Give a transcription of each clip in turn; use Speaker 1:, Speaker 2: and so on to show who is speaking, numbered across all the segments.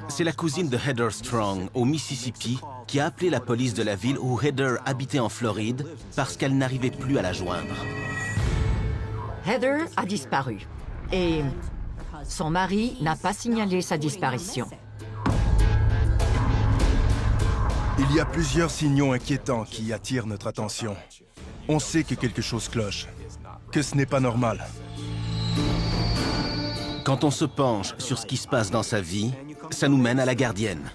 Speaker 1: C'est la cousine de Heather Strong, au Mississippi, qui a appelé la police de la ville où Heather habitait en Floride parce qu'elle n'arrivait plus à la joindre.
Speaker 2: Heather a disparu et son mari n'a pas signalé sa disparition.
Speaker 3: Il y a plusieurs signaux inquiétants qui attirent notre attention. On sait que quelque chose cloche, que ce n'est pas normal.
Speaker 1: Quand on se penche sur ce qui se passe dans sa vie, ça nous mène à la gardienne.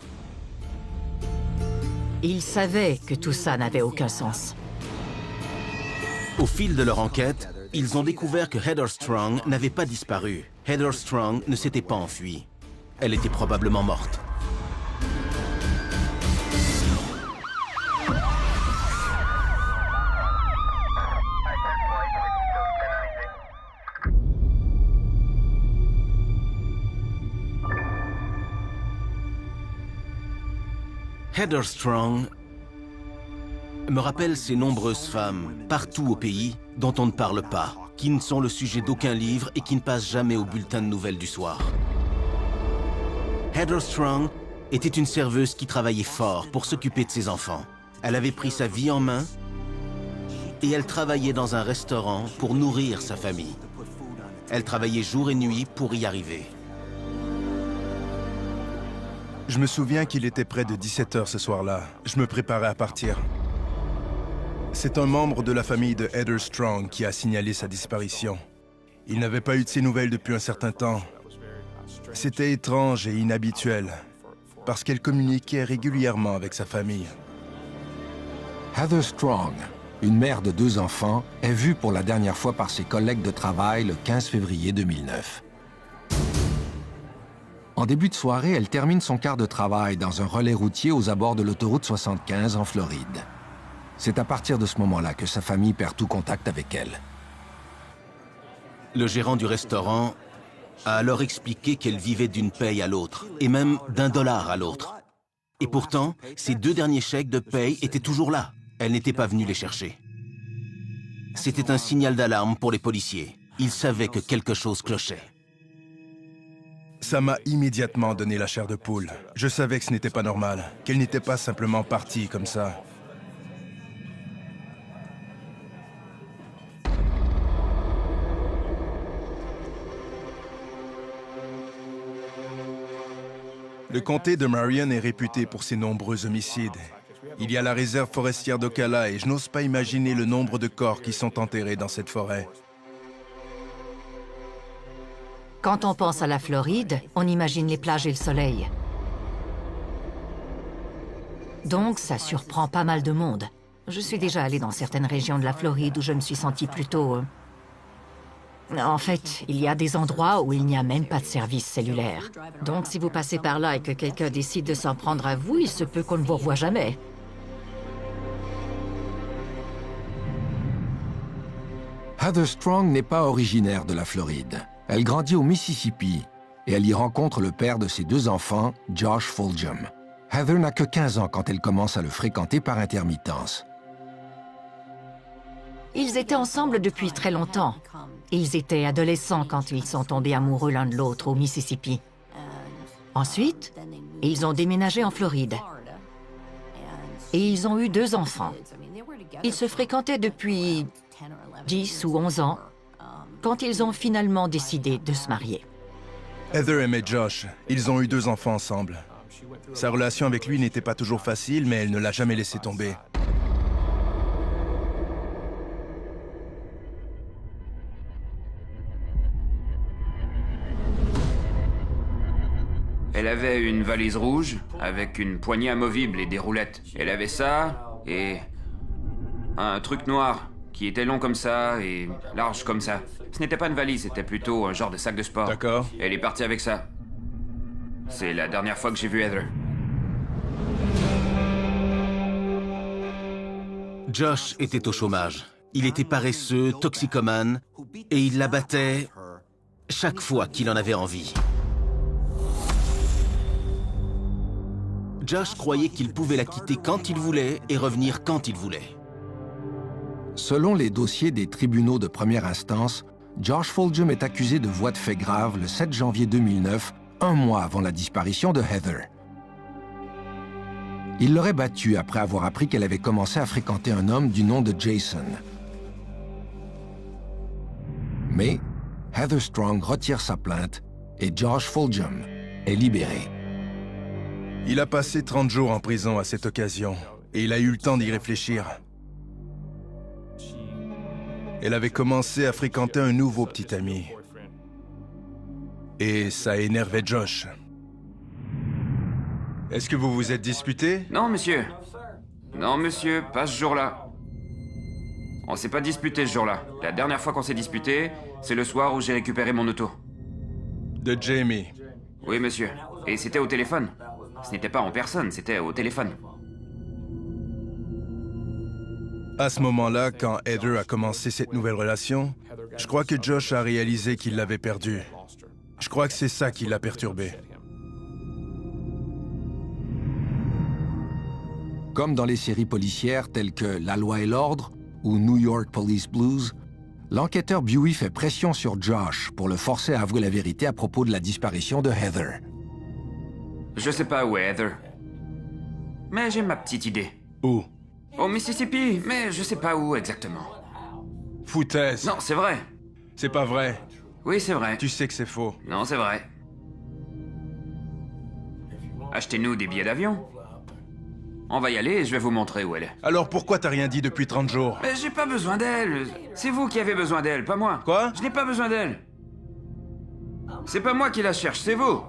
Speaker 2: Ils savaient que tout ça n'avait aucun sens.
Speaker 1: Au fil de leur enquête, ils ont découvert que Heather Strong n'avait pas disparu. Heather Strong ne s'était pas enfuie. Elle était probablement morte. Heather Strong me rappelle ces nombreuses femmes, partout au pays, dont on ne parle pas, qui ne sont le sujet d'aucun livre et qui ne passent jamais au bulletin de nouvelles du soir. Heather Strong était une serveuse qui travaillait fort pour s'occuper de ses enfants. Elle avait pris sa vie en main et elle travaillait dans un restaurant pour nourrir sa famille. Elle travaillait jour et nuit pour y arriver.
Speaker 3: Je me souviens qu'il était près de 17 h ce soir-là. Je me préparais à partir. C'est un membre de la famille de Heather Strong qui a signalé sa disparition. Il n'avait pas eu de ses nouvelles depuis un certain temps. C'était étrange et inhabituel, parce qu'elle communiquait régulièrement avec sa famille.
Speaker 4: Heather Strong, une mère de 2 enfants, est vue pour la dernière fois par ses collègues de travail le 15 février 2009. En début de soirée, elle termine son quart de travail dans un relais routier aux abords de l'autoroute 75 en Floride. C'est à partir de ce moment-là que sa famille perd tout contact avec elle.
Speaker 1: Le gérant du restaurant a alors expliqué qu'elle vivait d'une paye à l'autre, et même d'$1 à l'autre. Et pourtant, ces 2 derniers chèques de paye étaient toujours là. Elle n'était pas venue les chercher. C'était un signal d'alarme pour les policiers. Ils savaient que quelque chose clochait.
Speaker 3: Ça m'a immédiatement donné la chair de poule. Je savais que ce n'était pas normal, qu'elle n'était pas simplement partie comme ça. Le comté de Marion est réputé pour ses nombreux homicides. Il y a la réserve forestière d'Ocala et je n'ose pas imaginer le nombre de corps qui sont enterrés dans cette forêt.
Speaker 2: Quand on pense à la Floride, on imagine les plages et le soleil. Donc, ça surprend pas mal de monde. Je suis déjà allée dans certaines régions de la Floride où je me suis sentie plutôt... En fait, il y a des endroits où il n'y a même pas de service cellulaire. Donc, si vous passez par là et que quelqu'un décide de s'en prendre à vous, il se peut qu'on ne vous revoie jamais.
Speaker 4: Heather Strong n'est pas originaire de la Floride. Elle grandit au Mississippi et elle y rencontre le père de ses 2 enfants, Josh Fulgham. Heather n'a que 15 ans quand elle commence à le fréquenter par intermittence.
Speaker 2: Ils étaient ensemble depuis très longtemps. Ils étaient adolescents quand ils sont tombés amoureux l'un de l'autre au Mississippi. Ensuite, ils ont déménagé en Floride. Et ils ont eu 2 enfants. Ils se fréquentaient depuis 10 ou 11 ans, quand ils ont finalement décidé de se marier.
Speaker 3: Heather aimait Josh. Ils ont eu 2 enfants ensemble. Sa relation avec lui n'était pas toujours facile, mais elle ne l'a jamais laissé tomber.
Speaker 5: Elle avait une valise rouge avec une poignée amovible et des roulettes. Elle avait ça et un truc noir qui était long comme ça et large comme ça. Ce n'était pas une valise, c'était plutôt un genre de sac de sport.
Speaker 3: D'accord.
Speaker 5: Elle est partie avec ça. C'est la dernière fois que j'ai vu Heather.
Speaker 1: Josh était au chômage. Il était paresseux, toxicomane, et il la battait chaque fois qu'il en avait envie. Josh croyait qu'il pouvait la quitter quand il voulait et revenir quand il voulait.
Speaker 4: Selon les dossiers des tribunaux de première instance, Josh Fulgham est accusé de voies de fait graves le 7 janvier 2009, 1 mois avant la disparition de Heather. Il l'aurait battue après avoir appris qu'elle avait commencé à fréquenter un homme du nom de Jason. Mais Heather Strong retire sa plainte et Josh Fulgham est libéré.
Speaker 3: Il a passé 30 jours en prison à cette occasion, et il a eu le temps d'y réfléchir. Elle avait commencé à fréquenter un nouveau petit ami. Et ça énervait Josh. Est-ce que vous vous êtes disputé?
Speaker 5: Non, monsieur. Non, monsieur, pas ce jour-là. On s'est pas disputé ce jour-là. La dernière fois qu'on s'est disputé, c'est le soir où j'ai récupéré mon auto.
Speaker 3: De Jamie.
Speaker 5: Oui, monsieur. Et c'était au téléphone. Ce n'était pas en personne, c'était au téléphone.
Speaker 3: À ce moment-là, quand Heather a commencé cette nouvelle relation, je crois que Josh a réalisé qu'il l'avait perdue. Je crois que c'est ça qui l'a perturbé.
Speaker 4: Comme dans les séries policières telles que La loi et l'ordre ou New York Police Blues, l'enquêteur Buey fait pression sur Josh pour le forcer à avouer la vérité à propos de la disparition de Heather.
Speaker 5: Je sais pas où est Heather. Mais j'ai ma petite idée.
Speaker 3: Où?
Speaker 5: Au Mississippi, mais je sais pas où exactement.
Speaker 3: Foutaise.
Speaker 5: Non, c'est vrai.
Speaker 3: C'est pas vrai.
Speaker 5: Oui, c'est vrai.
Speaker 3: Tu sais que c'est faux.
Speaker 5: Non, c'est vrai. Achetez-nous des billets d'avion. On va y aller et je vais vous montrer où elle est.
Speaker 3: Alors pourquoi t'as rien dit depuis 30 jours?
Speaker 5: Mais j'ai pas besoin d'elle. C'est vous qui avez besoin d'elle, pas moi.
Speaker 3: Quoi?
Speaker 5: Je n'ai pas besoin d'elle. C'est pas moi qui la cherche, c'est vous.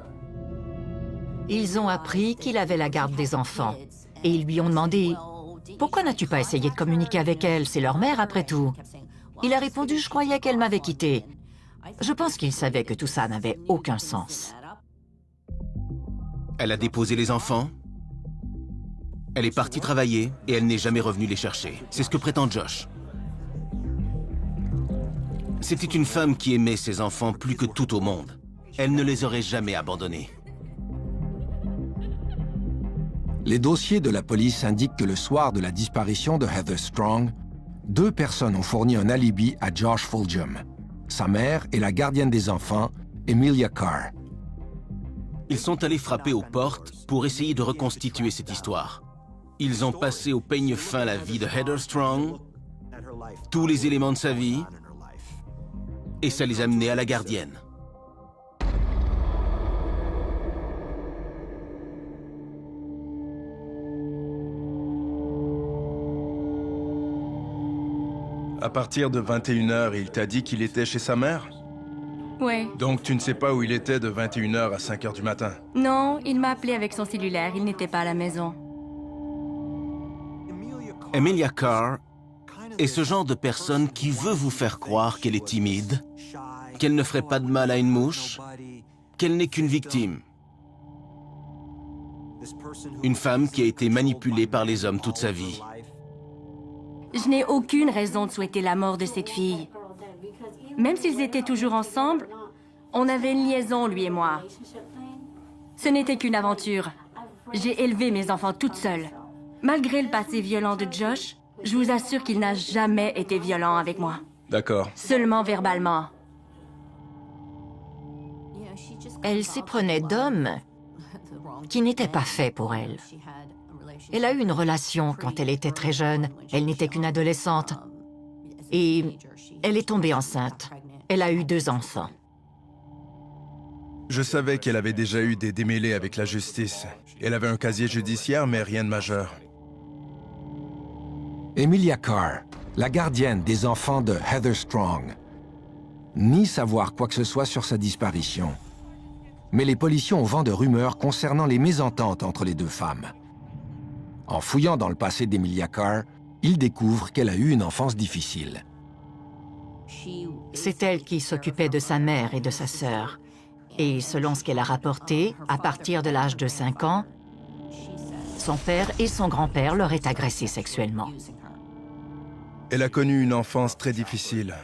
Speaker 2: Ils ont appris qu'il avait la garde des enfants. Et ils lui ont demandé « Pourquoi n'as-tu pas essayé de communiquer avec elle? C'est leur mère, après tout. » Il a répondu « Je croyais qu'elle m'avait quitté. » Je pense qu'il savait que tout ça n'avait aucun sens.
Speaker 1: Elle a déposé les enfants. Elle est partie travailler et elle n'est jamais revenue les chercher. C'est ce que prétend Josh. C'était une femme qui aimait ses enfants plus que tout au monde. Elle ne les aurait jamais abandonnés.
Speaker 4: Les dossiers de la police indiquent que le soir de la disparition de Heather Strong, 2 personnes ont fourni un alibi à Josh Fulgham, sa mère et la gardienne des enfants, Emilia Carr.
Speaker 1: Ils sont allés frapper aux portes pour essayer de reconstituer cette histoire. Ils ont passé au peigne fin la vie de Heather Strong, tous les éléments de sa vie, et ça les a menés à la gardienne.
Speaker 3: À partir de 21h, il t'a dit qu'il était chez sa mère?
Speaker 6: Ouais.
Speaker 3: Donc tu ne sais pas où il était de 21h à 5h du matin?
Speaker 6: Non, il m'a appelé avec son cellulaire, il n'était pas à la maison.
Speaker 1: Emilia Carr est ce genre de personne qui veut vous faire croire qu'elle est timide, qu'elle ne ferait pas de mal à une mouche, qu'elle n'est qu'une victime. Une femme qui a été manipulée par les hommes toute sa vie.
Speaker 6: Je n'ai aucune raison de souhaiter la mort de cette fille. Même s'ils étaient toujours ensemble, on avait une liaison, lui et moi. Ce n'était qu'une aventure. J'ai élevé mes enfants toute seule. Malgré le passé violent de Josh, je vous assure qu'il n'a jamais été violent avec moi.
Speaker 3: D'accord.
Speaker 6: Seulement verbalement.
Speaker 2: Elle s'éprenait d'hommes qui n'étaient pas faits pour elle. Elle a eu une relation quand elle était très jeune. Elle n'était qu'une adolescente. Et elle est tombée enceinte. Elle a eu 2 enfants.
Speaker 3: Je savais qu'elle avait déjà eu des démêlés avec la justice. Elle avait un casier judiciaire, mais rien de majeur.
Speaker 4: Emilia Carr, la gardienne des enfants de Heather Strong, nie savoir quoi que ce soit sur sa disparition. Mais les policiers ont vent de rumeurs concernant les mésententes entre les 2 femmes. En fouillant dans le passé d'Emilia Carr, ils découvrent qu'elle a eu une enfance difficile.
Speaker 2: C'est elle qui s'occupait de sa mère et de sa sœur. Et selon ce qu'elle a rapporté, à partir de l'âge de 5 ans, son père et son grand-père l'auraient agressée sexuellement.
Speaker 3: Elle a connu une enfance très difficile.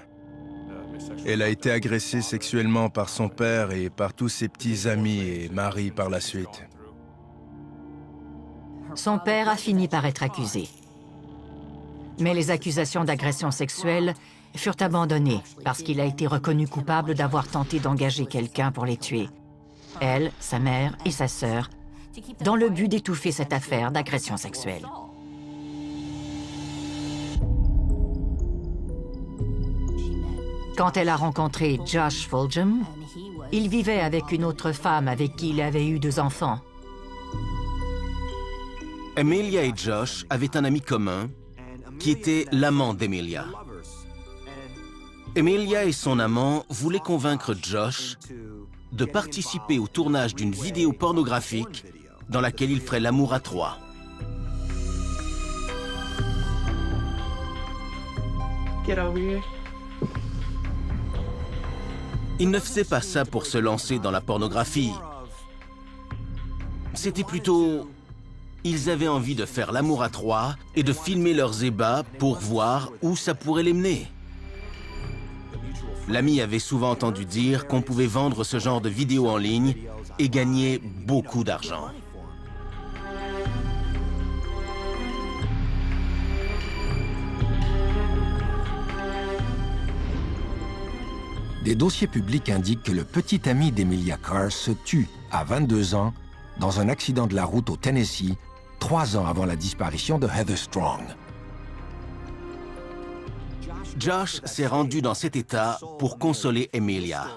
Speaker 3: Elle a été agressée sexuellement par son père et par tous ses petits amis et maris par la suite.
Speaker 2: Son père a fini par être accusé. Mais les accusations d'agression sexuelle furent abandonnées parce qu'il a été reconnu coupable d'avoir tenté d'engager quelqu'un pour les tuer. elle, sa mère et sa sœur, dans le but d'étouffer cette affaire d'agression sexuelle. Quand elle a rencontré Josh Foljam, il vivait avec une autre femme avec qui il avait eu 2 enfants.
Speaker 1: Emilia et Josh avaient un ami commun qui était l'amant d'Emilia. Emilia et son amant voulaient convaincre Josh de participer au tournage d'une vidéo pornographique dans laquelle il ferait l'amour à 3.
Speaker 7: Get over here.
Speaker 1: Ils ne faisaient pas ça pour se lancer dans la pornographie. C'était plutôt... Ils avaient envie de faire l'amour à 3 et de filmer leurs ébats pour voir où ça pourrait les mener. L'ami avait souvent entendu dire qu'on pouvait vendre ce genre de vidéos en ligne et gagner beaucoup d'argent.
Speaker 4: Des dossiers publics indiquent que le petit ami d'Emilia Carr se tue à 22 ans dans un accident de la route au Tennessee, 3 ans avant la disparition de Heather Strong.
Speaker 1: Josh s'est rendu dans cet état pour consoler Emilia.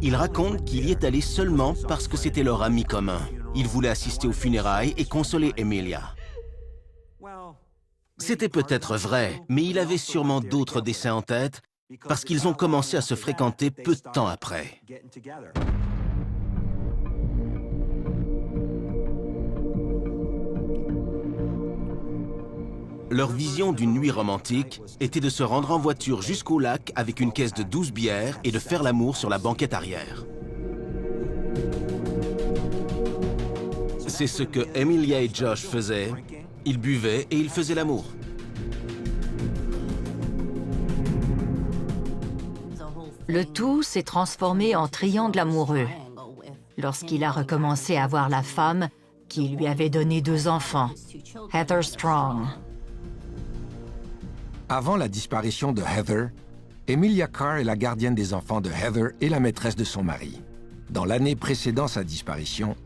Speaker 1: Il raconte qu'il y est allé seulement parce que c'était leur ami commun. Il voulait assister aux funérailles et consoler Emilia. C'était peut-être vrai, mais il avait sûrement d'autres desseins en tête parce qu'ils ont commencé à se fréquenter peu de temps après. Leur vision d'une nuit romantique était de se rendre en voiture jusqu'au lac avec une caisse de 12 bières et de faire l'amour sur la banquette arrière. C'est ce que Emilia et Josh faisaient. Ils buvaient et ils faisaient l'amour.
Speaker 2: Le tout s'est transformé en triangle amoureux lorsqu'il a recommencé à voir la femme qui lui avait donné 2 enfants, Heather Strong.
Speaker 4: Avant la disparition de Heather, Emilia Carr est la gardienne des enfants de Heather et la maîtresse de son mari. Dans l'année précédant sa disparition,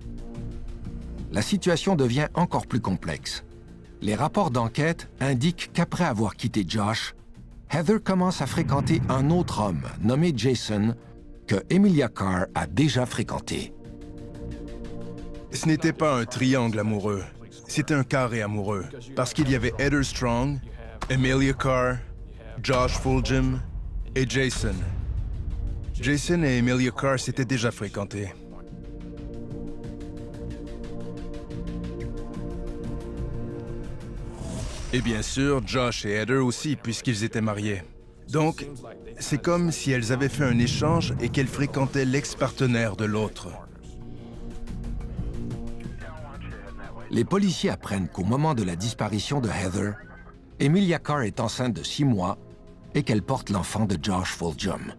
Speaker 4: la situation devient encore plus complexe. Les rapports d'enquête indiquent qu'après avoir quitté Josh, Heather commence à fréquenter un autre homme nommé Jason que Emilia Carr a déjà fréquenté.
Speaker 3: Ce n'était pas un triangle amoureux, c'était un carré amoureux, parce qu'il y avait Heather Strong, Emilia Carr, Josh Foljam et Jason. Jason et Emilia Carr s'étaient déjà fréquentés. Et bien sûr, Josh et Heather aussi, puisqu'ils étaient mariés. Donc, c'est comme si elles avaient fait un échange et qu'elles fréquentaient l'ex-partenaire de l'autre.
Speaker 4: Les policiers apprennent qu'au moment de la disparition de Heather, Emilia Carr est enceinte de 6 mois et qu'elle porte l'enfant de Josh Foljam.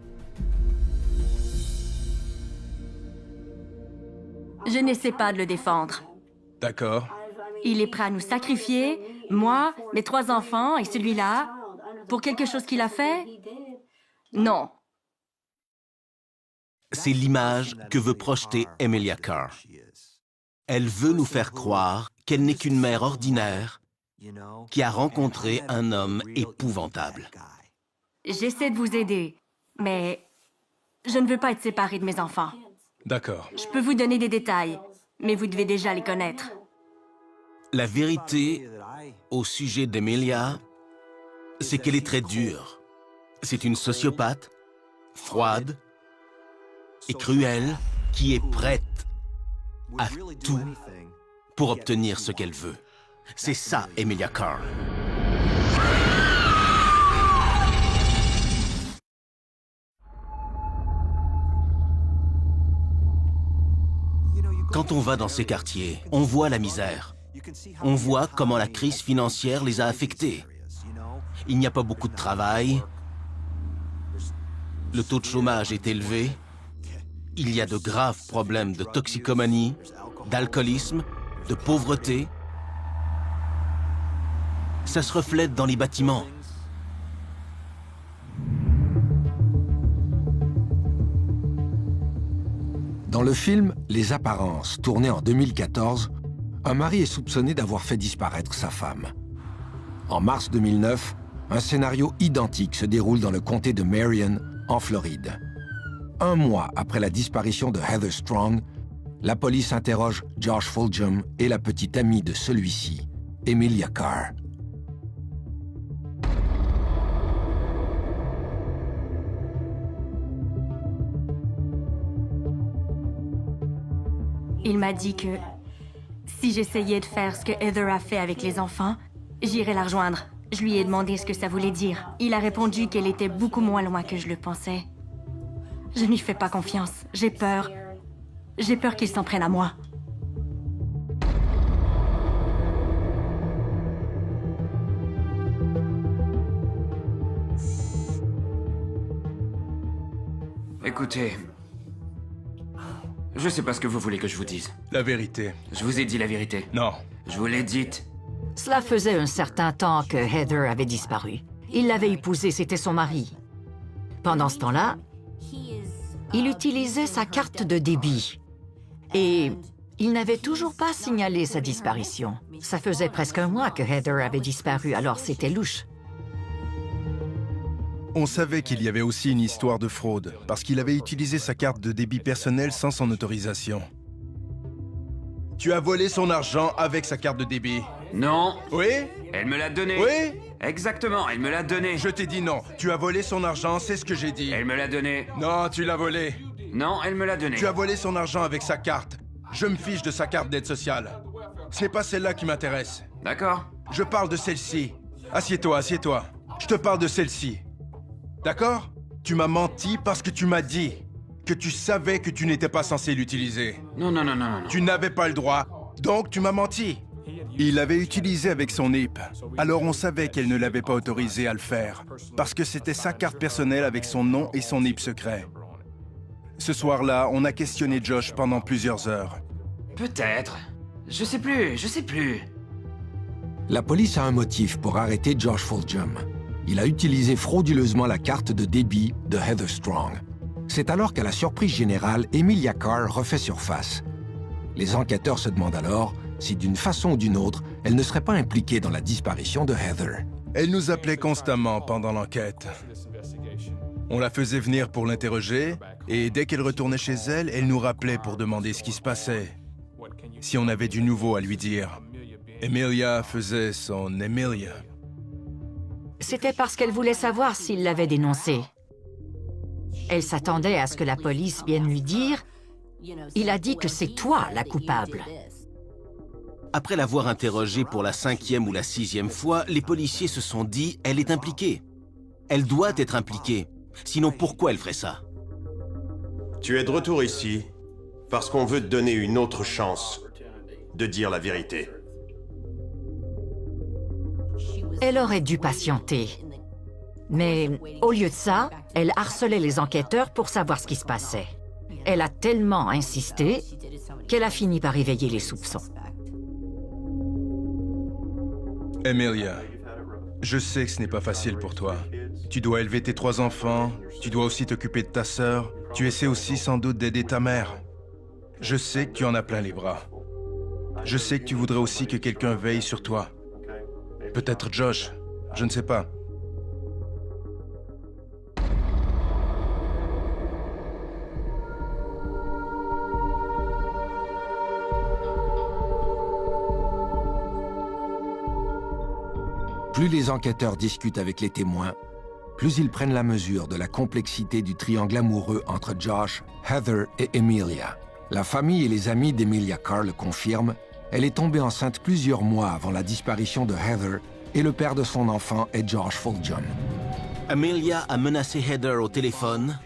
Speaker 6: Je n'essaie pas de le défendre.
Speaker 3: D'accord.
Speaker 6: Il est prêt à nous sacrifier, moi, mes 3 enfants et celui-là, pour quelque chose qu'il a fait? Non.
Speaker 1: C'est l'image que veut projeter Emilia Carr. Elle veut nous faire croire qu'elle n'est qu'une mère ordinaire qui a rencontré un homme épouvantable.
Speaker 6: J'essaie de vous aider, mais je ne veux pas être séparée de mes enfants.
Speaker 3: D'accord.
Speaker 6: Je peux vous donner des détails, mais vous devez déjà les connaître.
Speaker 1: La vérité au sujet d'Emilia, c'est qu'elle est très dure. C'est une sociopathe, froide et cruelle, qui est prête à tout pour obtenir ce qu'elle veut. C'est ça, Emilia Carr. Quand on va dans ces quartiers, on voit la misère. On voit comment la crise financière les a affectés. Il n'y a pas beaucoup de travail. Le taux de chômage est élevé. Il y a de graves problèmes de toxicomanie, d'alcoolisme, de pauvreté. Ça se reflète dans les bâtiments.
Speaker 4: Dans le film Les Apparences, tourné en 2014, un mari est soupçonné d'avoir fait disparaître sa femme. En mars 2009, un scénario identique se déroule dans le comté de Marion, en Floride. Un mois après la disparition de Heather Strong, la police interroge Josh Fulgham et la petite amie de celui-ci, Emilia Carr.
Speaker 6: Il m'a dit que si j'essayais de faire ce que Heather a fait avec les enfants, j'irais la rejoindre. Je lui ai demandé ce que ça voulait dire. Il a répondu qu'elle était beaucoup moins loin que je le pensais. Je n'y fais pas confiance. J'ai peur. J'ai peur qu'il s'en prenne à moi.
Speaker 5: Écoutez, je sais pas ce que vous voulez que je vous dise.
Speaker 3: La vérité.
Speaker 5: Je vous ai dit la vérité.
Speaker 3: Non.
Speaker 5: Je vous l'ai dite.
Speaker 2: Cela faisait un certain temps que Heather avait disparu. Il l'avait épousée, c'était son mari. Pendant ce temps-là, il utilisait sa carte de débit. Et il n'avait toujours pas signalé sa disparition. Ça faisait presque un mois que Heather avait disparu, alors c'était louche.
Speaker 3: On savait qu'il y avait aussi une histoire de fraude, parce qu'il avait utilisé sa carte de débit personnelle sans son autorisation. Tu as volé son argent avec sa carte de débit.
Speaker 5: Non.
Speaker 3: Oui?
Speaker 5: Elle me l'a donné.
Speaker 3: Oui?
Speaker 5: Exactement, elle me l'a donné.
Speaker 3: Je t'ai dit non. Tu as volé son argent, c'est ce que j'ai dit.
Speaker 5: Elle me l'a donné.
Speaker 3: Non, tu l'as volé.
Speaker 5: Non, elle me l'a donné.
Speaker 3: Tu as volé son argent avec sa carte. Je me fiche de sa carte d'aide sociale. Ce n'est pas celle-là qui m'intéresse.
Speaker 5: D'accord.
Speaker 3: Je parle de celle-ci. Assieds-toi, assieds-toi. Je te parle de celle-ci. D'accord? Tu m'as menti parce que tu m'as dit que tu savais que tu n'étais pas censé l'utiliser.
Speaker 5: Non, non, non, non, non.
Speaker 3: Tu n'avais pas le droit, donc tu m'as menti. Il l'avait utilisé avec son NIP, alors on savait qu'elle ne l'avait pas autorisé à le faire, parce que c'était sa carte personnelle avec son nom et son NIP secret. Ce soir-là, on a questionné Josh pendant plusieurs heures.
Speaker 5: Peut-être. Je sais plus, je sais plus.
Speaker 4: La police a un motif pour arrêter Josh Fulgham. Il a utilisé frauduleusement la carte de débit de Heather Strong. C'est alors qu'à la surprise générale, Emilia Carr refait surface. Les enquêteurs se demandent alors si d'une façon ou d'une autre, elle ne serait pas impliquée dans la disparition de Heather.
Speaker 3: Elle nous appelait constamment pendant l'enquête. On la faisait venir pour l'interroger, et dès qu'elle retournait chez elle, elle nous rappelait pour demander ce qui se passait. Si on avait du nouveau à lui dire. Emilia faisait son Emilia.
Speaker 2: C'était parce qu'elle voulait savoir s'il l'avait dénoncé. Elle s'attendait à ce que la police vienne lui dire « Il a dit que c'est toi la coupable ».
Speaker 1: Après l'avoir interrogée pour la 5e ou la 6e fois, les policiers se sont dit « Elle est impliquée. Elle doit être impliquée. Sinon, pourquoi elle ferait ça ?»
Speaker 8: Tu es de retour ici parce qu'on veut te donner une autre chance de dire la vérité.
Speaker 2: Elle aurait dû patienter. Mais au lieu de ça, elle harcelait les enquêteurs pour savoir ce qui se passait. Elle a tellement insisté qu'elle a fini par éveiller les soupçons.
Speaker 3: Emilia, je sais que ce n'est pas facile pour toi. Tu dois élever tes 3 enfants, tu dois aussi t'occuper de ta sœur, tu essaies aussi sans doute d'aider ta mère. Je sais que tu en as plein les bras. Je sais que tu voudrais aussi que quelqu'un veille sur toi. Peut-être Josh, je ne sais pas.
Speaker 4: Plus les enquêteurs discutent avec les témoins, plus ils prennent la mesure de la complexité du triangle amoureux entre Josh, Heather et Emilia. La famille et les amis d'Emilia Carr le confirment. Elle est tombée enceinte plusieurs mois avant la disparition de Heather et le père de son enfant est Josh Fulgham.
Speaker 1: Emilia a menacé Heather au téléphone.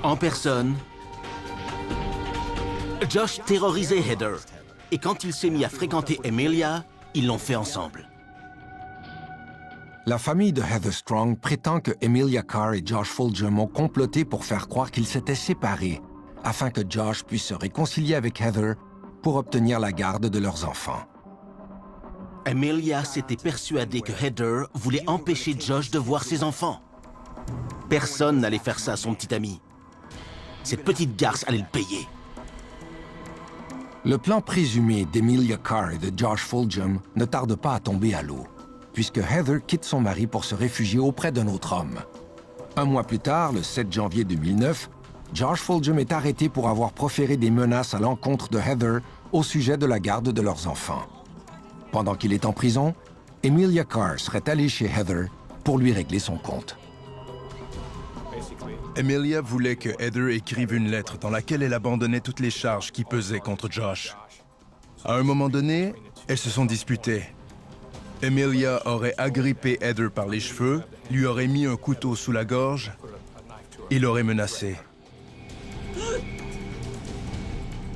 Speaker 1: En personne. Josh terrorisait Heather. Et quand il s'est mis à fréquenter Emilia, ils l'ont fait ensemble.
Speaker 4: La famille de Heather Strong prétend que Emilia Carr et Josh Fulgham ont comploté pour faire croire qu'ils s'étaient séparés, afin que Josh puisse se réconcilier avec Heather pour obtenir la garde de leurs enfants.
Speaker 1: Emilia s'était persuadée que Heather voulait empêcher Josh de voir ses enfants. Personne n'allait faire ça à son petit ami. Cette petite garce allait le payer.
Speaker 4: Le plan présumé d'Emilia Carr et de Josh Foljam ne tarde pas à tomber à l'eau, puisque Heather quitte son mari pour se réfugier auprès d'un autre homme. Un mois plus tard, le 7 janvier 2009, Josh Foljam est arrêté pour avoir proféré des menaces à l'encontre de Heather au sujet de la garde de leurs enfants. Pendant qu'il est en prison, Emilia Carr serait allée chez Heather pour lui régler son compte.
Speaker 3: Emilia voulait que Heather écrive une lettre dans laquelle elle abandonnait toutes les charges qui pesaient contre Josh. À un moment donné, elles se sont disputées. Emilia aurait agrippé Heather par les cheveux, lui aurait mis un couteau sous la gorge et l'aurait menacée.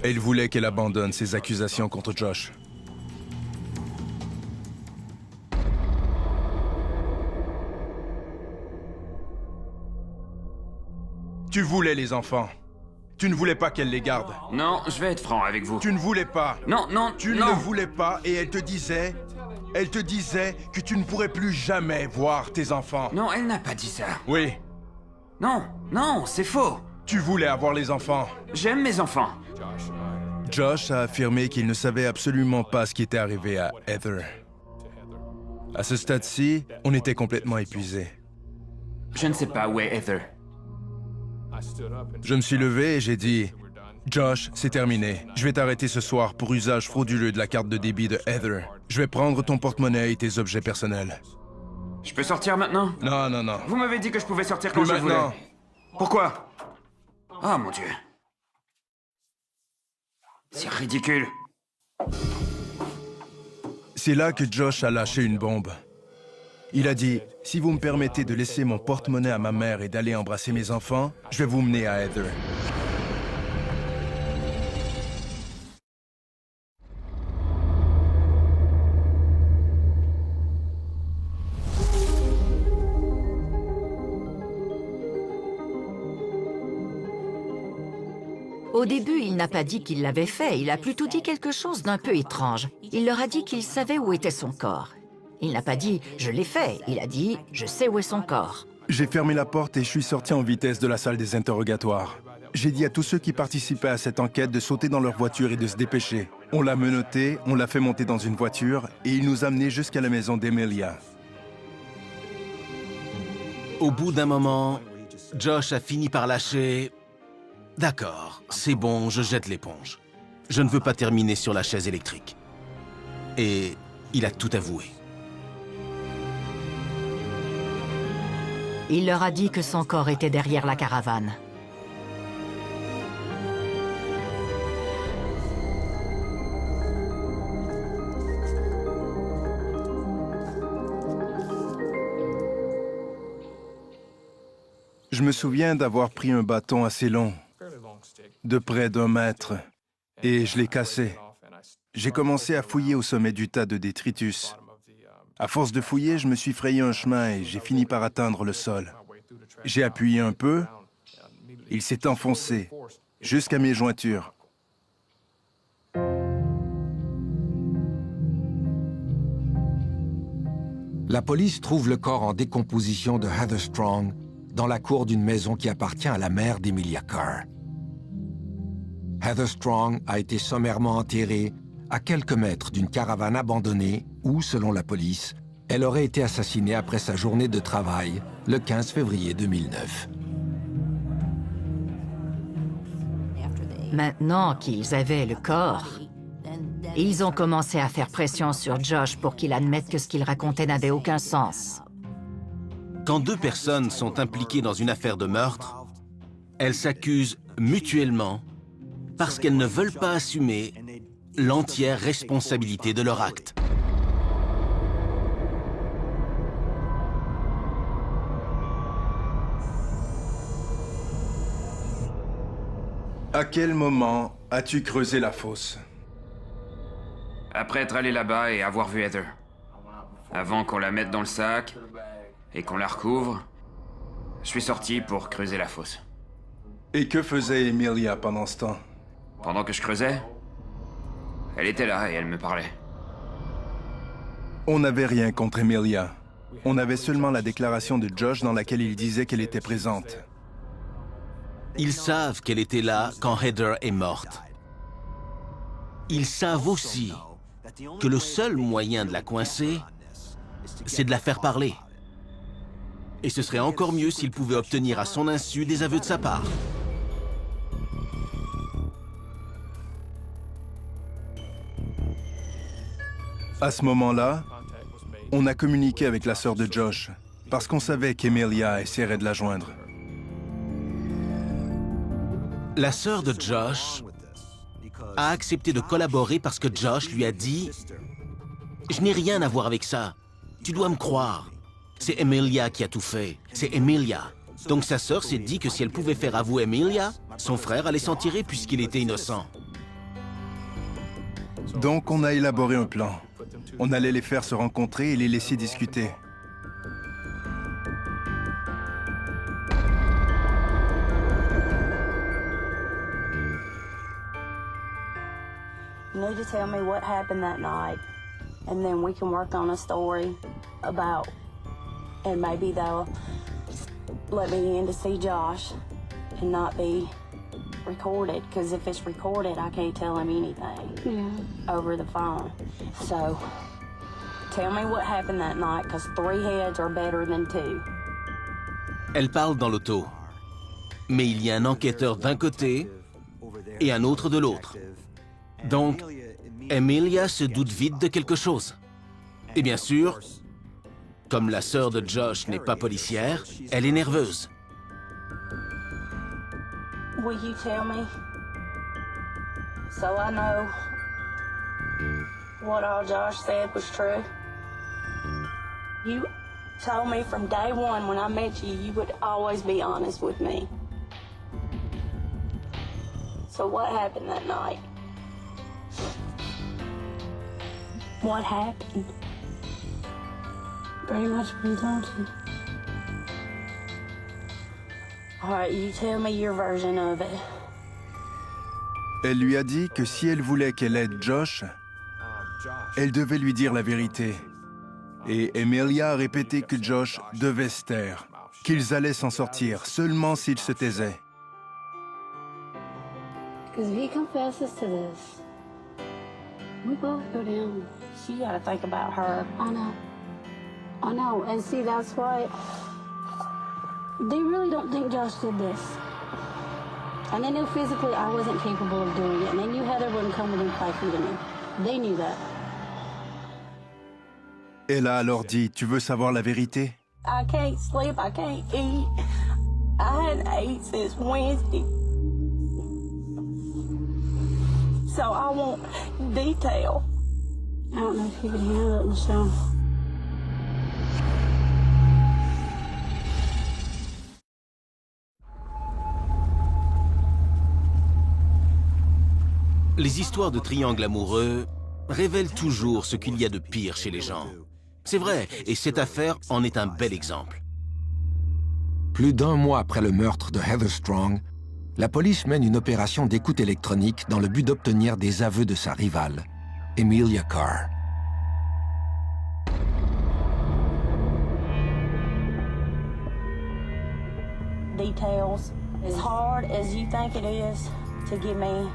Speaker 3: Elle voulait qu'elle abandonne ses accusations contre Josh. Tu voulais les enfants. Tu ne voulais pas qu'elle les garde.
Speaker 5: Non, je vais être franc avec vous.
Speaker 3: Tu ne voulais pas.
Speaker 5: Non, non,
Speaker 3: Tu ne
Speaker 5: non.
Speaker 3: le voulais pas et elle te disait que tu ne pourrais plus jamais voir tes enfants.
Speaker 5: Non, elle n'a pas dit ça.
Speaker 3: Oui,
Speaker 5: Non, non, c'est faux.
Speaker 3: tu voulais avoir les enfants.
Speaker 5: J'aime mes enfants.
Speaker 3: Josh a affirmé qu'il ne savait absolument pas ce qui était arrivé à Heather. À ce stade-ci, on était complètement épuisés.
Speaker 5: Je ne sais pas où est Heather.
Speaker 3: Je me suis levé et j'ai dit « Josh, c'est terminé. Je vais t'arrêter ce soir pour usage frauduleux de la carte de débit de Heather. Je vais prendre ton porte-monnaie et tes objets personnels.
Speaker 5: Je peux sortir maintenant? »
Speaker 3: Non, non, non.
Speaker 5: Vous m'avez dit que je pouvais sortir quand
Speaker 3: Plus
Speaker 5: je voulais.
Speaker 3: maintenant.
Speaker 5: Pourquoi? Ah, mon Dieu. C'est ridicule.
Speaker 3: C'est là que Josh a lâché une bombe. Il a dit « Si vous me permettez de laisser mon porte-monnaie à ma mère et d'aller embrasser mes enfants, je vais vous mener à Heather. »
Speaker 2: Au début, il n'a pas dit qu'il l'avait fait, il a plutôt dit quelque chose d'un peu étrange. Il leur a dit qu'il savait où était son corps. Il n'a pas dit « je l'ai fait », il a dit « je sais où est son corps ».
Speaker 3: J'ai fermé la porte et je suis sorti en vitesse de la salle des interrogatoires. J'ai dit à tous ceux qui participaient à cette enquête de sauter dans leur voiture et de se dépêcher. On l'a menotté, on l'a fait monter dans une voiture et il nous a menés jusqu'à la maison d'Emilia.
Speaker 1: Au bout d'un moment, Josh a fini par lâcher « D'accord, c'est bon, je jette l'éponge. Je ne veux pas terminer sur la chaise électrique. » Et il a tout avoué.
Speaker 2: Il leur a dit que son corps était derrière la caravane.
Speaker 3: Je me souviens d'avoir pris un bâton assez long, de près d'1 mètre, et je l'ai cassé. J'ai commencé à fouiller au sommet du tas de détritus. À force de fouiller, je me suis frayé un chemin et j'ai fini par atteindre le sol. J'ai appuyé un peu, il s'est enfoncé jusqu'à mes jointures.
Speaker 4: La police trouve le corps en décomposition de Heather Strong dans la cour d'une maison qui appartient à la mère d'Emilia Carr. Heather Strong a été sommairement enterrée à quelques mètres d'une caravane abandonnée où, selon la police, elle aurait été assassinée après sa journée de travail le 15 février 2009.
Speaker 2: Maintenant qu'ils avaient le corps, ils ont commencé à faire pression sur Josh pour qu'il admette que ce qu'il racontait n'avait aucun sens.
Speaker 1: Quand 2 personnes sont impliquées dans une affaire de meurtre, elles s'accusent mutuellement parce qu'elles ne veulent pas assumer l'entière responsabilité de leur acte.
Speaker 3: À quel moment as-tu creusé la fosse?
Speaker 5: Après être allé là-bas et avoir vu Heather. Avant qu'on la mette dans le sac et qu'on la recouvre, je suis sorti pour creuser la fosse.
Speaker 3: Et que faisait Emilia pendant ce temps?
Speaker 5: Pendant que je creusais, elle était là et elle me parlait.
Speaker 3: On n'avait rien contre Emilia. On avait seulement la déclaration de Josh dans laquelle il disait qu'elle était présente.
Speaker 1: Ils savent qu'elle était là quand Heather est morte. Ils savent aussi que le seul moyen de la coincer, c'est de la faire parler. Et ce serait encore mieux s'ils pouvaient obtenir à son insu des aveux de sa part.
Speaker 3: À ce moment-là, on a communiqué avec la sœur de Josh, parce qu'on savait qu'Emilia essaierait de la joindre.
Speaker 1: La sœur de Josh a accepté de collaborer parce que Josh lui a dit « Je n'ai rien à voir avec ça. Tu dois me croire. C'est Emilia qui a tout fait. C'est Emilia. » Donc sa sœur s'est dit que si elle pouvait faire avouer Emilia, son frère allait s'en tirer puisqu'il était innocent.
Speaker 3: Donc on a élaboré un plan. On allait les faire se rencontrer et les laisser discuter.
Speaker 9: You need to tell me what happened that night, and then we can work on a story about, and maybe they'll let me in to see Josh and not be recorded, because if it's recorded, I can't tell him anything over the phone. So, tell me what happened that night, because 3 heads are better than 2.
Speaker 1: Elle parle dans l'auto. Mais il y a un enquêteur d'un côté et un autre de l'autre. Donc, Emilia se doute vite de quelque chose. Et bien sûr, comme la sœur de Josh n'est pas policière, elle est nerveuse.
Speaker 9: Will you tell me, so I know what all Josh said was true? You told me from day one when I met you, you would always be honest with me. So what happened that night? What happened? Pretty much what he told you. All right, you tell me your version of it.
Speaker 3: Elle lui a dit que si elle voulait qu'elle aide Josh, elle devait lui dire la vérité. Et Emilia a répété que Josh devait se taire, qu'ils allaient s'en sortir seulement s'il se taisait.
Speaker 9: Because if he confesses to this, we both go down. You gotta think about her. I know. I know. And see, that's why they really don't think Josh did this. And they knew physically I wasn't capable of doing it. And they knew Heather wouldn't come within 5 feet of me. They knew that.
Speaker 3: Elle a alors dit, tu veux savoir la vérité?
Speaker 9: I can't sleep. I can't eat. I hadn't ate since Wednesday. So I want detail. I don't know if you can handle it, Michelle.
Speaker 1: Les histoires de triangles amoureux révèlent toujours ce qu'il y a de pire chez les gens. C'est vrai, et cette affaire en est un bel exemple.
Speaker 4: Plus d'1 mois après le meurtre de Heather Strong, la police mène une opération d'écoute électronique dans le but d'obtenir des aveux de sa rivale, Emilia Carr.
Speaker 9: Details. As hard as you think it is to give me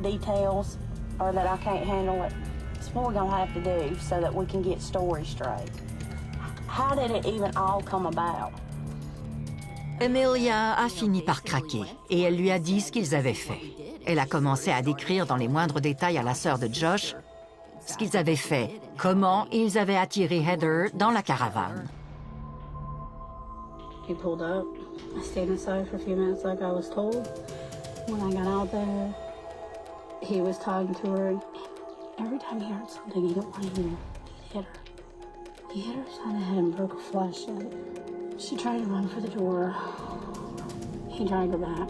Speaker 9: details or that I can't handle it, it's what we're gonna have to do so that we can get stories straight. How did it even all come about?
Speaker 2: Emilia a fini par craquer et elle lui a dit ce qu'ils avaient fait. Elle a commencé à décrire dans les moindres détails à la sœur de Josh ce qu'ils avaient fait, comment ils avaient attiré Heather dans la caravane.
Speaker 9: He pulled up. I stayed inside for a few minutes like I was told. When I got out there, he was talking to her. Every time he heard something he didn't want to hear, he'd hit her. He hit her side of the head and broke a flashlight. She tried to run for the door. He dragged her back.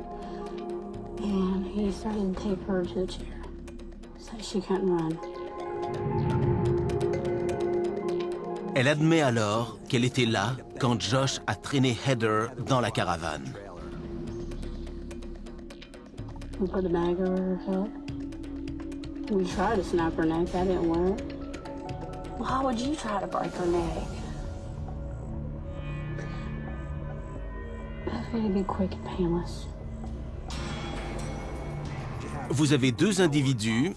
Speaker 9: And he started to tape her to the chair so she couldn't run.
Speaker 1: Elle admet alors qu'elle était là quand Josh a traîné Heather dans la caravane.
Speaker 9: We put the bag over her head. We tried to snap her neck. That didn't work. Why would you try to break her neck? It'd be quick and painless.
Speaker 1: Vous avez deux individus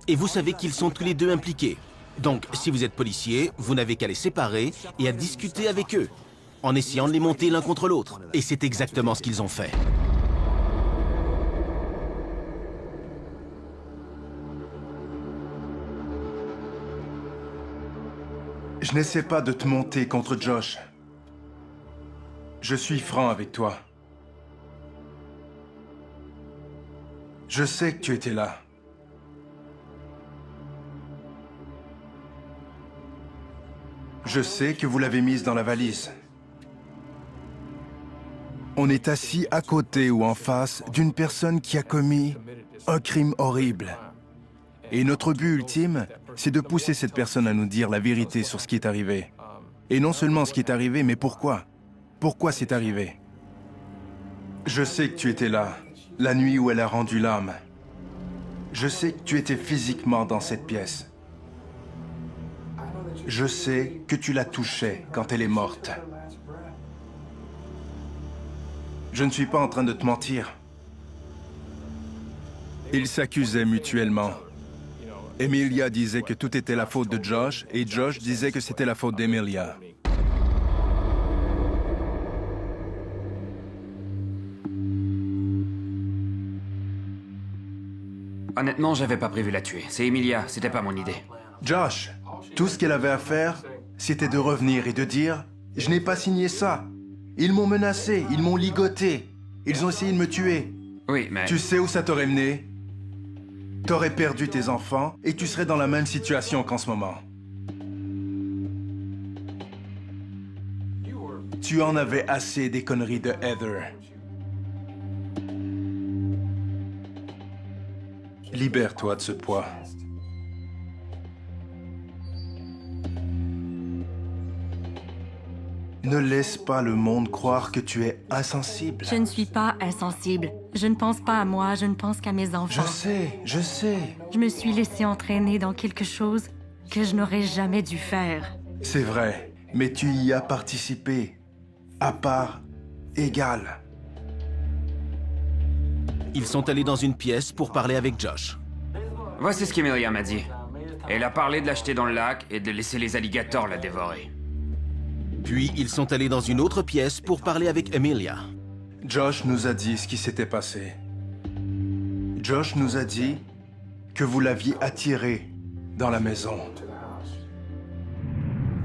Speaker 1: et vous savez qu'ils sont tous les deux impliqués. Donc, si vous êtes policier, vous n'avez qu'à les séparer et à discuter avec eux, en essayant de les monter l'un contre l'autre. Et c'est exactement ce qu'ils ont fait.
Speaker 3: Je n'essaie pas de te monter contre Josh. Je suis franc avec toi. Je sais que tu étais là. Je sais que vous l'avez mise dans la valise. On est assis à côté ou en face d'une personne qui a commis un crime horrible. Et notre but ultime, c'est de pousser cette personne à nous dire la vérité sur ce qui est arrivé. Et non seulement ce qui est arrivé, mais pourquoi. Pourquoi c'est arrivé. Je sais que tu étais là, la nuit où elle a rendu l'âme. Je sais que tu étais physiquement dans cette pièce. Je sais que tu la touchais quand elle est morte. Je ne suis pas en train de te mentir. Ils s'accusaient mutuellement. Emilia disait que tout était la faute de Josh et Josh disait que c'était la faute d'Emilia.
Speaker 5: Honnêtement, j'avais pas prévu la tuer. C'est Emilia, c'était pas mon idée.
Speaker 3: Josh, tout ce qu'elle avait à faire, c'était de revenir et de dire « Je n'ai pas signé ça. Ils m'ont menacé, ils m'ont ligoté. Ils ont essayé de me tuer.
Speaker 5: Oui, mais...
Speaker 3: Tu sais où ça t'aurait mené? T'aurais perdu tes enfants et tu serais dans la même situation qu'en ce moment. Tu en avais assez des conneries de Heather. Libère-toi de ce poids. Ne laisse pas le monde croire que tu es insensible.
Speaker 6: Je ne suis pas insensible. Je ne pense pas à moi, je ne pense qu'à mes enfants.
Speaker 3: Je sais.
Speaker 6: Je me suis laissée entraîner dans quelque chose que je n'aurais jamais dû faire.
Speaker 3: C'est vrai, mais tu y as participé, à part égale.
Speaker 1: Ils sont allés dans une pièce pour parler avec Josh.
Speaker 5: Voici ce qu'Emilia m'a dit. Elle a parlé de l'acheter dans le lac et de laisser les alligators la dévorer.
Speaker 1: Puis, ils sont allés dans une autre pièce pour parler avec Emilia.
Speaker 3: Josh nous a dit ce qui s'était passé. Josh nous a dit que vous l'aviez attiré dans la maison.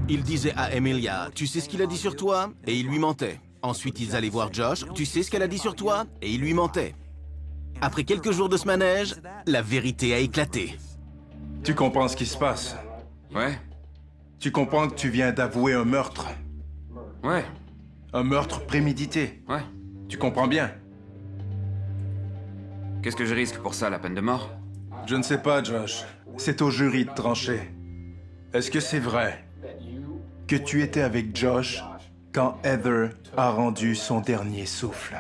Speaker 1: Il disait à Emilia, tu sais ce qu'il a dit sur toi? Et il lui mentait. Ensuite, ils allaient voir Josh, tu sais ce qu'elle a dit sur toi? Et il lui mentait. Après quelques jours de ce manège, la vérité a éclaté.
Speaker 3: Tu comprends ce qui se passe?
Speaker 5: Ouais,
Speaker 3: Tu comprends que tu viens d'avouer un meurtre?
Speaker 5: ouais,
Speaker 3: Un meurtre prémédité?
Speaker 5: ouais.
Speaker 3: Tu comprends bien?
Speaker 5: Qu'est-ce que je risque pour ça, la peine de mort?
Speaker 3: Je ne sais pas, Josh. C'est au jury de trancher. Est-ce que c'est vrai que tu étais avec Josh quand Heather a rendu son dernier souffle?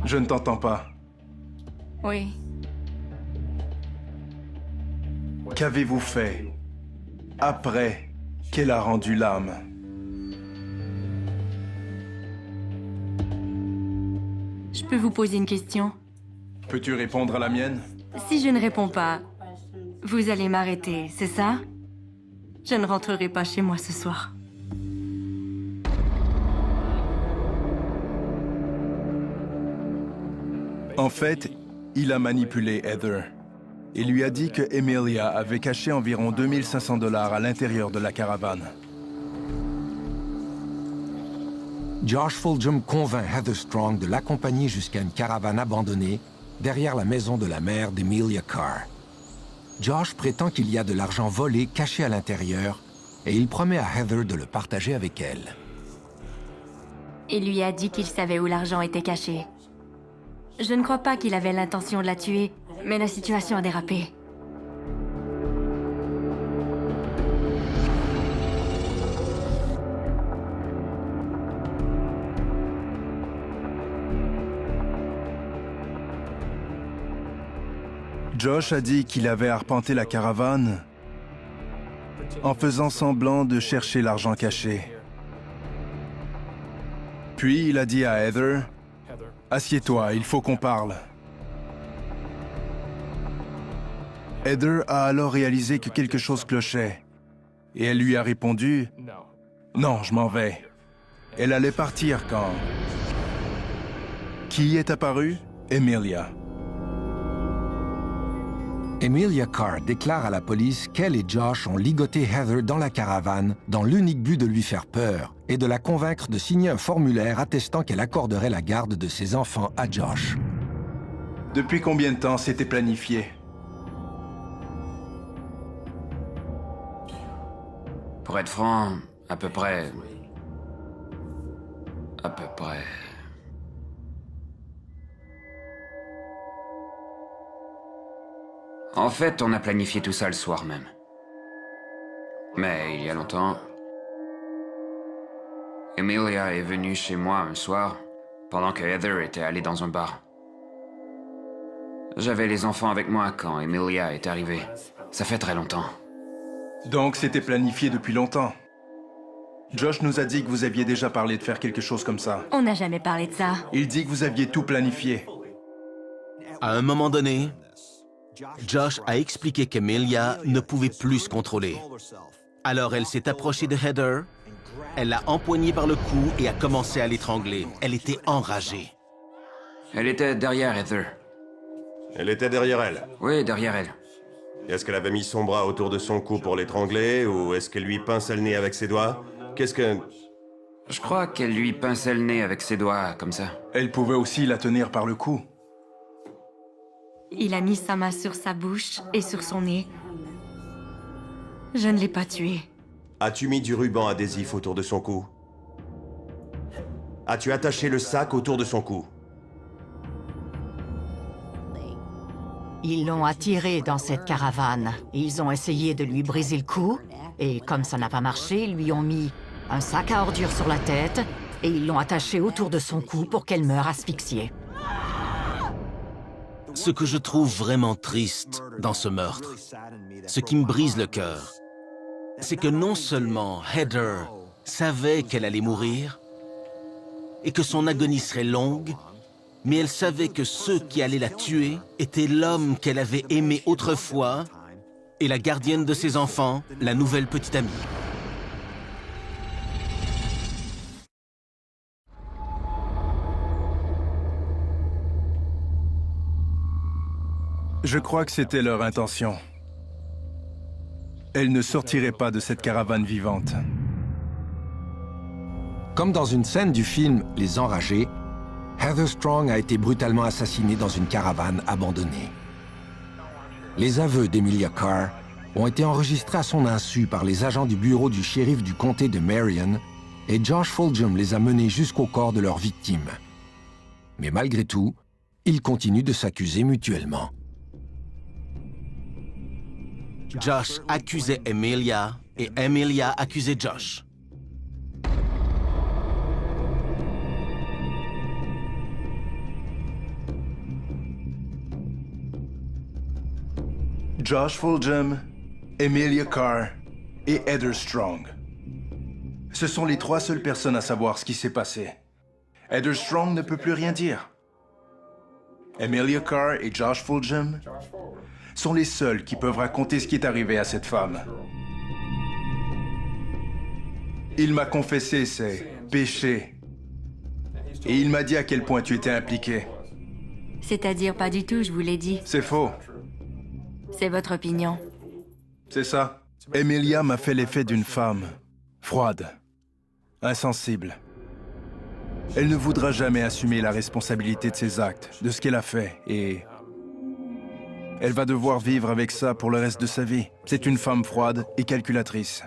Speaker 3: Je ne t'entends pas.
Speaker 6: Oui.
Speaker 3: Qu'avez-vous fait après qu'elle a rendu l'âme?
Speaker 6: Je peux vous poser une question?
Speaker 3: Peux-tu répondre à la mienne?
Speaker 6: Si je ne réponds pas, vous allez m'arrêter, c'est ça? Je ne rentrerai pas chez moi ce soir.
Speaker 3: En fait, il a manipulé Heather. Il lui a dit que Emilia avait caché environ 2500 $ à l'intérieur de la caravane.
Speaker 4: Josh Fulgham convainc Heather Strong de l'accompagner jusqu'à une caravane abandonnée derrière la maison de la mère d'Emilia Carr. Josh prétend qu'il y a de l'argent volé caché à l'intérieur et il promet à Heather de le partager avec elle.
Speaker 6: Il lui a dit qu'il savait où l'argent était caché. Je ne crois pas qu'il avait l'intention de la tuer, mais la situation a dérapé.
Speaker 3: Josh a dit qu'il avait arpenté la caravane en faisant semblant de chercher l'argent caché. Puis il a dit à Heather, « Assieds-toi, il faut qu'on parle. » Heather a alors réalisé que quelque chose clochait. Et elle lui a répondu, « Non, je m'en vais. » Elle allait partir quand... Qui est apparu? Emilia.
Speaker 4: Emilia Carr déclare à la police qu'elle et Josh ont ligoté Heather dans la caravane dans l'unique but de lui faire peur et de la convaincre de signer un formulaire attestant qu'elle accorderait la garde de ses enfants à Josh.
Speaker 3: Depuis combien de temps c'était planifié?
Speaker 5: Pour être franc, à peu près... À peu près... En fait, on a planifié tout ça le soir même. Mais il y a longtemps... Emilia est venue chez moi un soir, pendant que Heather était allée dans un bar. J'avais les enfants avec moi quand Emilia est arrivée. Ça fait très longtemps.
Speaker 3: Donc c'était planifié depuis longtemps. Josh nous a dit que vous aviez déjà parlé de faire quelque chose comme ça.
Speaker 6: On n'a jamais parlé de ça.
Speaker 3: Il dit que vous aviez tout planifié.
Speaker 1: À un moment donné, Josh a expliqué qu'Emilia ne pouvait plus se contrôler. Alors elle s'est approchée de Heather, elle l'a empoignée par le cou et a commencé à l'étrangler. Elle était enragée.
Speaker 5: Elle était derrière Heather.
Speaker 8: Elle était derrière elle.
Speaker 5: Oui, derrière elle.
Speaker 8: Est-ce qu'elle avait mis son bras autour de son cou pour l'étrangler, ou est-ce qu'elle lui pinçait le nez avec ses doigts? Qu'est-ce que...
Speaker 5: Je crois qu'elle lui pinçait le nez avec ses doigts, comme ça.
Speaker 3: Elle pouvait aussi la tenir par le cou.
Speaker 6: Il a mis sa main sur sa bouche et sur son nez. Je ne l'ai pas tué.
Speaker 8: As-tu mis du ruban adhésif autour de son cou? As-tu attaché le sac autour de son cou?
Speaker 2: Ils l'ont attiré dans cette caravane. Ils ont essayé de lui briser le cou, et comme ça n'a pas marché, ils lui ont mis un sac à ordures sur la tête, et ils l'ont attaché autour de son cou pour qu'elle meure asphyxiée.
Speaker 1: Ce que je trouve vraiment triste dans ce meurtre, ce qui me brise le cœur, c'est que non seulement Heather savait qu'elle allait mourir et que son agonie serait longue, mais elle savait que ceux qui allaient la tuer étaient l'homme qu'elle avait aimé autrefois et la gardienne de ses enfants, la nouvelle petite amie.
Speaker 3: Je crois que c'était leur intention. Elle ne sortirait pas de cette caravane vivante.
Speaker 4: Comme dans une scène du film Les Enragés, Heather Strong a été brutalement assassinée dans une caravane abandonnée. Les aveux d'Emilia Carr ont été enregistrés à son insu par les agents du bureau du shérif du comté de Marion et Josh Fulgham les a menés jusqu'au corps de leurs victimes. Mais malgré tout, ils continuent de s'accuser mutuellement.
Speaker 1: Josh accusait Emilia et Emilia accusait Josh.
Speaker 3: Josh Fulgham, Emilia Carr et Heather Strong. Ce sont les trois seules personnes à savoir ce qui s'est passé. Heather Strong ne peut plus rien dire. Emilia Carr et Josh Fulgham sont les seuls qui peuvent raconter ce qui est arrivé à cette femme. Il m'a confessé ses péchés. Et il m'a dit à quel point tu étais impliqué.
Speaker 6: C'est-à-dire pas du tout, je vous l'ai dit.
Speaker 3: C'est faux.
Speaker 6: C'est votre opinion.
Speaker 3: C'est ça. Emilia m'a fait l'effet d'une femme. Froide. Insensible. Elle ne voudra jamais assumer la responsabilité de ses actes, de ce qu'elle a fait, et... elle va devoir vivre avec ça pour le reste de sa vie. C'est une femme froide et calculatrice.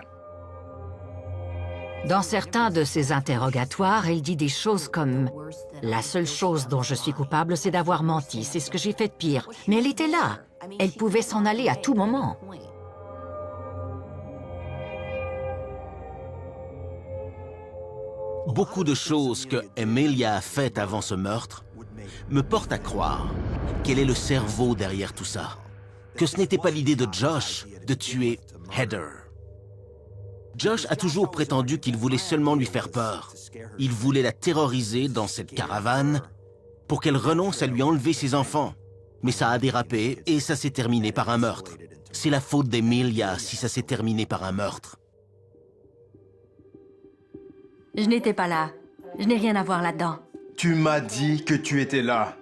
Speaker 2: Dans certains de ses interrogatoires, elle dit des choses comme « La seule chose dont je suis coupable, c'est d'avoir menti. C'est ce que j'ai fait de pire. » Mais elle était là. Elle pouvait s'en aller à tout moment.
Speaker 1: Beaucoup de choses que Emilia a faites avant ce meurtre me portent à croire qu'elle est le cerveau derrière tout ça. Que ce n'était pas l'idée de Josh de tuer Heather. Josh a toujours prétendu qu'il voulait seulement lui faire peur. Il voulait la terroriser dans cette caravane pour qu'elle renonce à lui enlever ses enfants. Mais ça a dérapé et ça s'est terminé par un meurtre. C'est la faute d'Emilia si ça s'est terminé par un meurtre.
Speaker 6: Je n'étais pas là. Je n'ai rien à voir là-dedans.
Speaker 3: Tu m'as dit que tu étais là.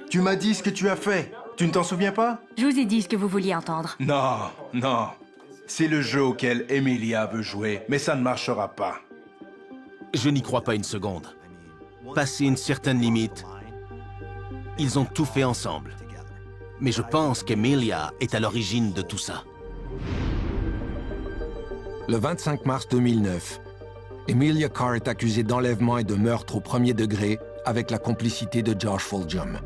Speaker 3: Tu m'as dit ce que tu as fait. Tu ne t'en souviens pas?
Speaker 6: Je vous ai dit ce que vous vouliez entendre.
Speaker 3: Non, non. C'est le jeu auquel Emilia veut jouer, mais ça ne marchera pas.
Speaker 1: Je n'y crois pas une seconde. Passé une certaine limite, ils ont tout fait ensemble. Mais je pense qu'Emilia est à l'origine de tout ça.
Speaker 4: Le 25 mars 2009, Emilia Carr est accusée d'enlèvement et de meurtre au premier degré avec la complicité de Josh Foljam.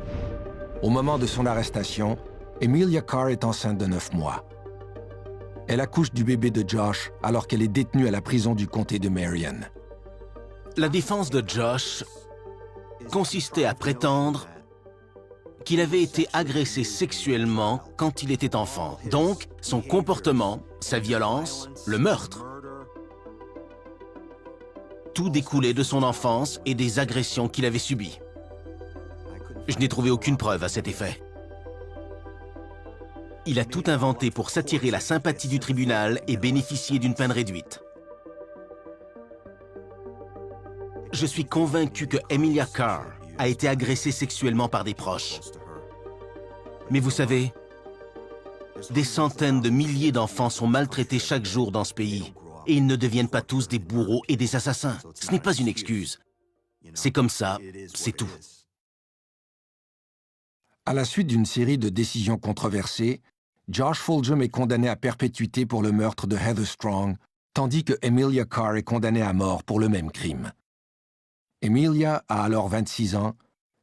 Speaker 4: Au moment de son arrestation, Emilia Carr est enceinte de 9 mois. Elle accouche du bébé de Josh alors qu'elle est détenue à la prison du comté de Marion.
Speaker 1: La défense de Josh consistait à prétendre qu'il avait été agressé sexuellement quand il était enfant. Donc, son comportement, sa violence, le meurtre, tout découlait de son enfance et des agressions qu'il avait subies. Je n'ai trouvé aucune preuve à cet effet. Il a tout inventé pour s'attirer la sympathie du tribunal et bénéficier d'une peine réduite. Je suis convaincu que Emilia Carr a été agressée sexuellement par des proches. Mais vous savez, des centaines de milliers d'enfants sont maltraités chaque jour dans ce pays. Et ils ne deviennent pas tous des bourreaux et des assassins. Ce n'est pas une excuse. C'est comme ça, c'est tout.
Speaker 4: À la suite d'une série de décisions controversées, Josh Foljam est condamné à perpétuité pour le meurtre de Heather Strong, tandis que Emilia Carr est condamnée à mort pour le même crime. Emilia a alors 26 ans,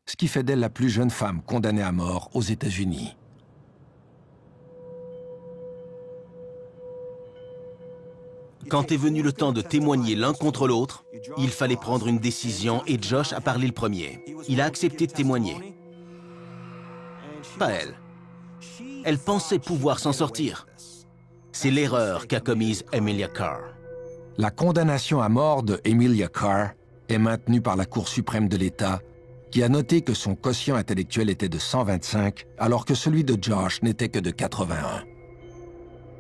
Speaker 4: ce qui fait d'elle la plus jeune femme condamnée à mort aux États-Unis.
Speaker 1: Quand est venu le temps de témoigner l'un contre l'autre, il fallait prendre une décision et Josh a parlé le premier. Il a accepté de témoigner. Pas elle. Elle pensait pouvoir s'en sortir. C'est l'erreur qu'a commise Emilia Carr.
Speaker 4: La condamnation à mort de Emilia Carr est maintenue par la Cour suprême de l'État, qui a noté que son quotient intellectuel était de 125, alors que celui de Josh n'était que de 81.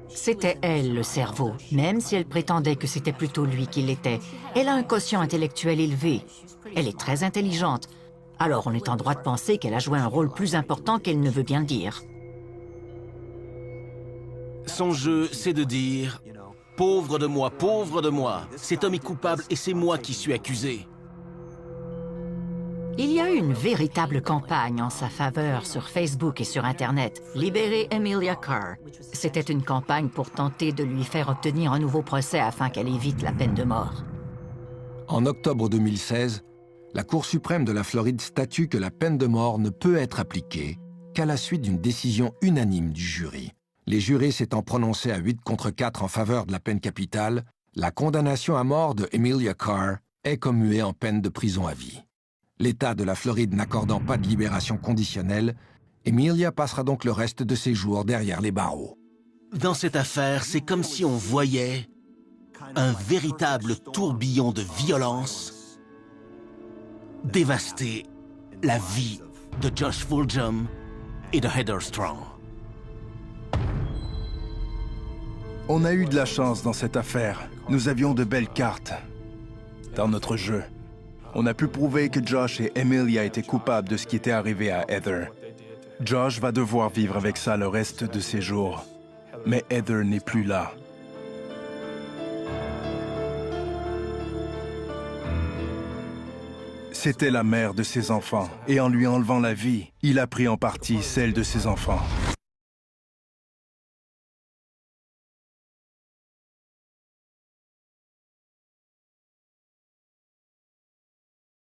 Speaker 2: C'était elle, le cerveau, même si elle prétendait que c'était plutôt lui qui l'était. Elle a un quotient intellectuel élevé. Elle est très intelligente. Alors on est en droit de penser qu'elle a joué un rôle plus important qu'elle ne veut bien le dire.
Speaker 1: Son jeu, c'est de dire « Pauvre de moi, cet homme est coupable et c'est moi qui suis accusé. »
Speaker 2: Il y a eu une véritable campagne en sa faveur sur Facebook et sur Internet. Libérer Emilia Carr. C'était une campagne pour tenter de lui faire obtenir un nouveau procès afin qu'elle évite la peine de mort.
Speaker 4: En octobre 2016, la Cour suprême de la Floride statue que la peine de mort ne peut être appliquée qu'à la suite d'une décision unanime du jury. Les jurés s'étant prononcés à 8 contre 4 en faveur de la peine capitale, la condamnation à mort de Emilia Carr est commuée en peine de prison à vie. L'État de la Floride n'accordant pas de libération conditionnelle, Emilia passera donc le reste de ses jours derrière les barreaux.
Speaker 1: Dans cette affaire, c'est comme si on voyait un véritable tourbillon de violence dévaster la vie de Josh Foljam et de Heather Strong.
Speaker 3: On a eu de la chance dans cette affaire. Nous avions de belles cartes dans notre jeu. On a pu prouver que Josh et Emilia étaient coupables de ce qui était arrivé à Heather. Josh va devoir vivre avec ça le reste de ses jours. Mais Heather n'est plus là. C'était la mère de ses enfants, et en lui enlevant la vie, il a pris en partie celle de ses enfants.